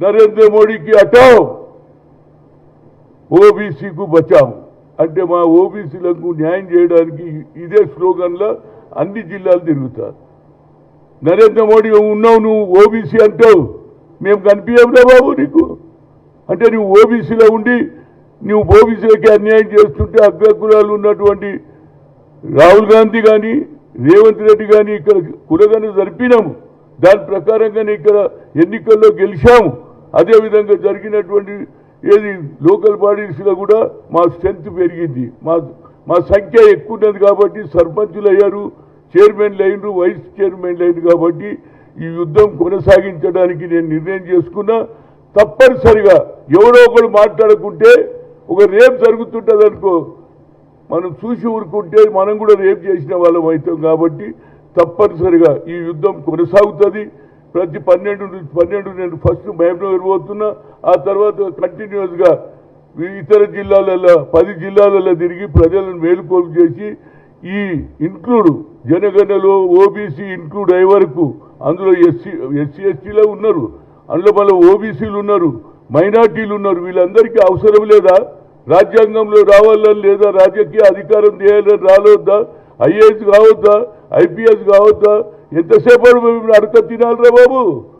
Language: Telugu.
నరేంద్ర మోడీకి హటాओ, ఓబీసీకు బచాओ అంటే మా ఓబీసీలకు న్యాయం చేయడానికి ఇదే స్లోగన్లో అన్ని జిల్లాలు తిరుగుతారు. నరేంద్ర మోడీ ఉన్నావు, నువ్వు ఓబీసీ అంటావు, మేము కనిపించవురా బాబు నీకు అంటే నువ్వు ఓబీసీలో ఉండి నువ్వు ఓబీసీలకి అన్యాయం చేస్తుంటే అగ్రకులాలు ఉన్నటువంటి రాహుల్ గాంధీ కానీ రేవంత్ రెడ్డి కానీ ఇక్కడ కులగను జరిపినాము. దాని ప్రకారంగానే ఇక్కడ ఎన్నికల్లో గెలిచాము. అదేవిధంగా జరిగినటువంటి ఏది లోకల్ బాడీస్లో కూడా మా స్ట్రెంత్ పెరిగింది, మా సంఖ్య ఎక్కువ ఉన్నది కాబట్టి సర్పంచులు అయ్యారు, చైర్మన్లు అయినరు, వైస్ చైర్మన్లు అయినరు. కాబట్టి ఈ యుద్ధం కొనసాగించడానికి నేను నిర్ణయం చేసుకున్నా. తప్పనిసరిగా ఎవరో ఒకరు మాట్లాడుకుంటే ఒక రేప్ జరుగుతుంటుంది అనుకో, మనం చూసి ఊరుకుంటే మనం కూడా రేప్ చేసిన వాళ్ళం అవుతాం. కాబట్టి తప్పనిసరిగా ఈ యుద్ధం కొనసాగుతుంది. ప్రతి 12 నేను ఫస్ట్ మహబూబ్నగర్ పోతున్నా, ఆ తర్వాత కంటిన్యూస్గా ఇతర జిల్లాలలో 10 జిల్లాలలో తిరిగి ప్రజలను మేలుకోలు చేసి ఈ ఇంక్లూడ్ జనగణనలో ఓబీసీ ఇంక్లూడ్ అయ్యే వరకు అందులో ఎస్సీ ఎస్టీలో ఉన్నారు, అందులో మళ్ళీ ఓబీసీలు ఉన్నారు, మైనార్టీలు ఉన్నారు. వీళ్ళందరికీ అవసరం లేదా? రాజ్యాంగంలో రావాలని లేదా? రాజకీయ అధికారం చేయాలని రావద్దా? ఐఏఎస్ కావద్దా? ఐపీఎస్ కావద్దా? ఎంతసేపు అడక తినాలిరా బాబు?